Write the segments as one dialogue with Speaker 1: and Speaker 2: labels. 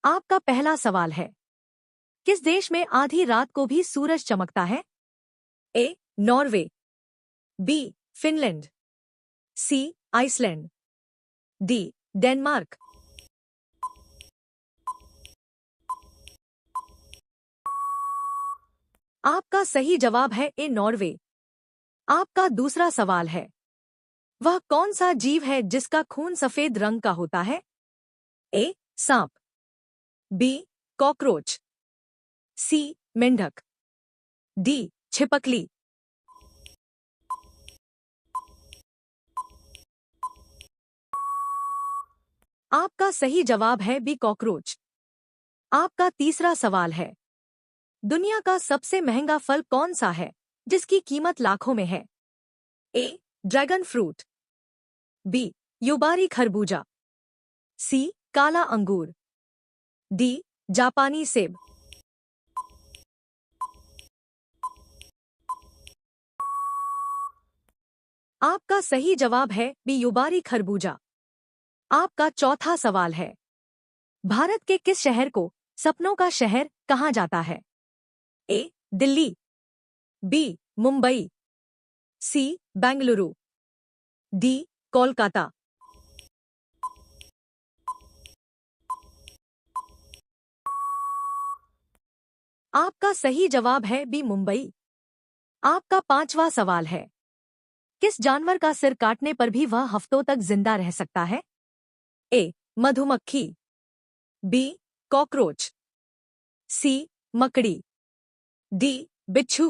Speaker 1: आपका पहला सवाल है, किस देश में आधी रात को भी सूरज चमकता है? A. Norway, B. Finland, C. Iceland, D. Denmark. आपका सही जवाब है ए. नॉर्वे। आपका दूसरा सवाल है, वह कौन सा जीव है जिसका खून सफेद रंग का होता है? ए. सांप, बी. कॉकरोच, सी. मेंढक, डी. छिपकली। आपका सही जवाब है बी. कॉकरोच। आपका तीसरा सवाल है, दुनिया का सबसे महंगा फल कौन सा है जिसकी कीमत लाखों में है? A. Dragon fruit, B. Yubari खरबूजा, सी. काला अंगूर, डी. जापानी सेब। आपका सही जवाब है बी. युबारी खरबूजा। आपका चौथा सवाल है, भारत के किस शहर को सपनों का शहर कहा जाता है? ए. दिल्ली, बी. मुंबई, सी. बेंगलुरु, डी. कोलकाता। आपका सही जवाब है बी. मुंबई। आपका पांचवा सवाल है, किस जानवर का सिर काटने पर भी वह हफ्तों तक जिंदा रह सकता है? ए. मधुमक्खी, बी. कॉकरोच, सी. मकड़ी, डी. बिच्छू।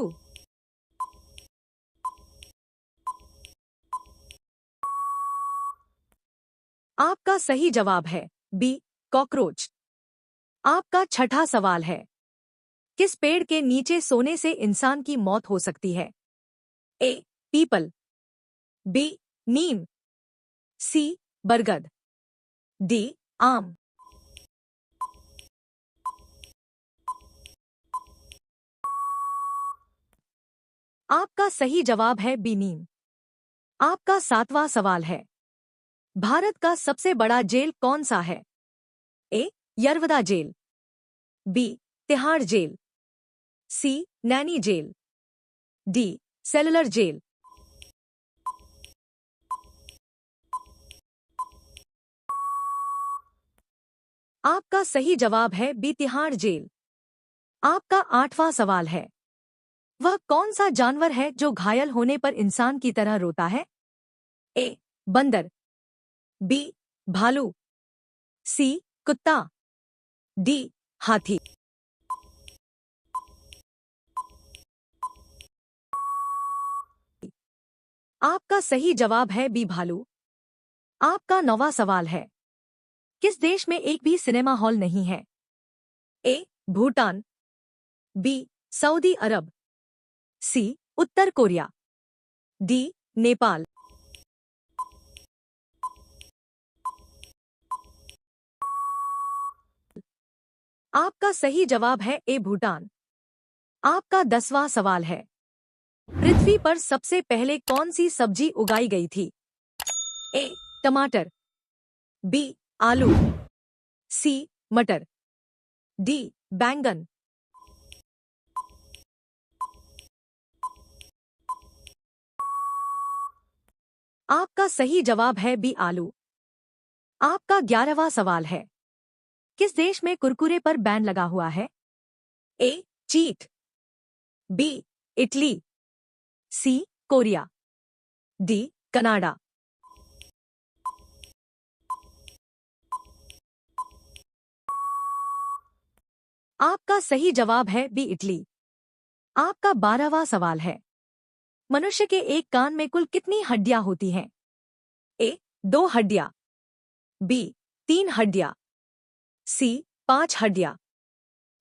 Speaker 1: आपका सही जवाब है बी. कॉकरोच। आपका छठा सवाल है, किस पेड़ के नीचे सोने से इंसान की मौत हो सकती है? ए. पीपल, बी. नीम, सी. बरगद, डी. आम। आपका सही जवाब है बी. नीम। आपका सातवां सवाल है, भारत का सबसे बड़ा जेल कौन सा है? A. Yerwada jail, B. Tihar jail, C. Naini jail, D. Cellular jail. आपका सही जवाब है बी. तिहाड़ जेल। आपका आठवां सवाल है, वह कौन सा जानवर है जो घायल होने पर इंसान की तरह रोता है? ए. बंदर, बी. भालू, सी. कुत्ता, डी. हाथी। आपका सही जवाब है बी. भालू। आपका नौवां सवाल है, किस देश में एक भी सिनेमा हॉल नहीं है? ए. भूटान, बी. सऊदी अरब, सी. उत्तर कोरिया, डी. नेपाल। आपका सही जवाब है ए. भूटान। आपका 10वां सवाल है, पृथ्वी पर सबसे पहले कौन सी सब्जी उगाई गई थी? ए. टमाटर, बी. आलू, सी. मटर, डी. बैंगन। आपका सही जवाब है बी. आलू। आपका 11वां सवाल है, किस देश में कुरकुरे पर बैन लगा हुआ है? ए. चीन, B. Italy, C. Korea, D. Canada. आपका सही जवाब है बी. इटली। आपका 12वां सवाल है, मनुष्य के एक कान में कुल कितनी हड्डियां होती हैं? ए. 2 हड्डियां, बी. 3 हड्डियां, सी. 5 हड्डियां,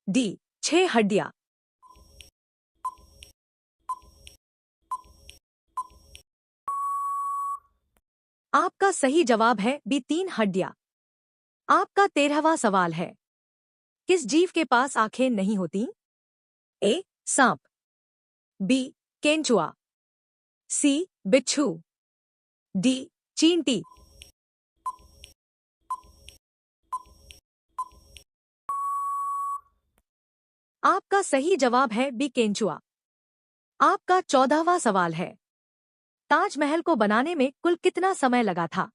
Speaker 1: डी. 6 हड्डियां। आपका सही जवाब है बी. 3 हड्डियां। आपका 13वां सवाल है, किस जीव के पास आंखें नहीं होती? ए. सांप, बी. केंचुआ, सी. बिच्छू, डी. चींटी। आपका सही जवाब है बी केंचुआ। आपका 14वां सवाल है, ताजमहल को बनाने में कुल कितना समय लगा था?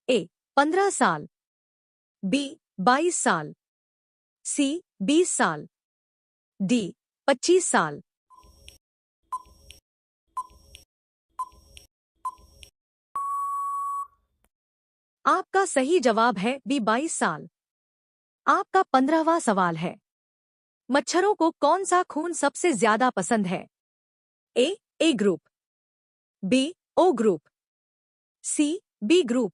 Speaker 1: ए 15 साल, बी 22 साल, सी 20 साल, डी 25 साल। आपका सही जवाब है बी 22 साल। आपका 15वां सवाल है, मच्छरों को कौन सा खून सबसे ज्यादा पसंद है? A group, B O group, C B group,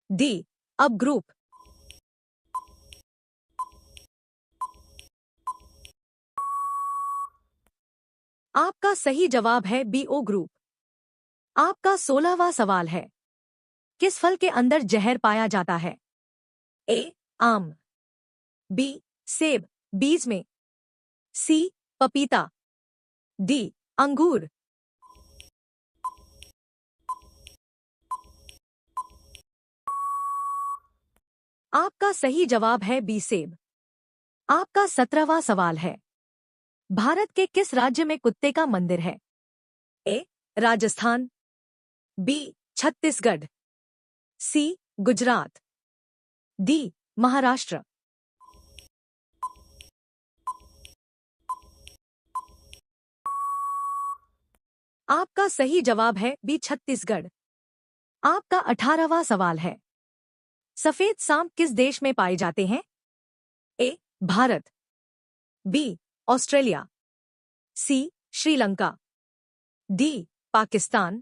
Speaker 1: D AB group. आपका सही जवाब है बी ओ ग्रुप। आपका 16वां सवाल है, किस फल के अंदर जहर पाया जाता है? ए आम, बी सेब बीज में, सी पपीता, डी अंगूर। आपका सही जवाब है बी सेब। आपका 17वां सवाल है, भारत के किस राज्य में कुत्ते का मंदिर है? ए राजस्थान, बी छत्तीसगढ़, सी गुजरात, डी महाराष्ट्र। आपका सही जवाब है बी छत्तीसगढ़। आपका 18वां सवाल है, सफेद सांप किस देश में पाए जाते हैं? ए भारत, बी ऑस्ट्रेलिया, सी श्रीलंका, डी पाकिस्तान।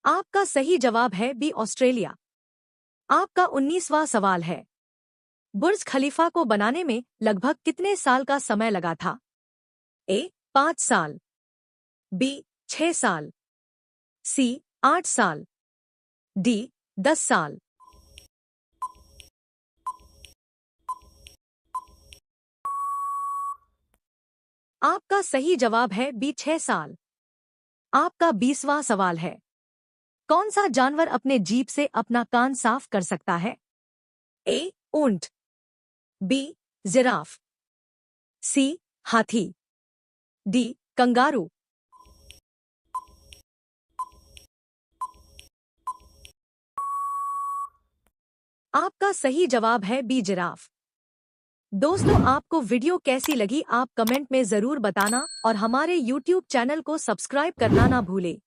Speaker 1: आपका सही जवाब है बी ऑस्ट्रेलिया। आपका 19वां सवाल है, बुर्ज खलीफा को बनाने में लगभग कितने साल का समय लगा था? ए 5 साल, बी 6 साल, सी 8 साल, डी 10 साल। आपका सही जवाब है बी 6 साल। आपका 20वां सवाल है, कौन सा जानवर अपने जीभ से अपना कान साफ कर सकता है? ए ऊंट, बी जिराफ, सी हाथी, डी कंगारू। आपका सही जवाब है बी जिराफ। दोस्तों, आपको वीडियो कैसी लगी आप कमेंट में जरूर बताना और हमारे YouTube चैनल को सब्सक्राइब करना ना भूलें।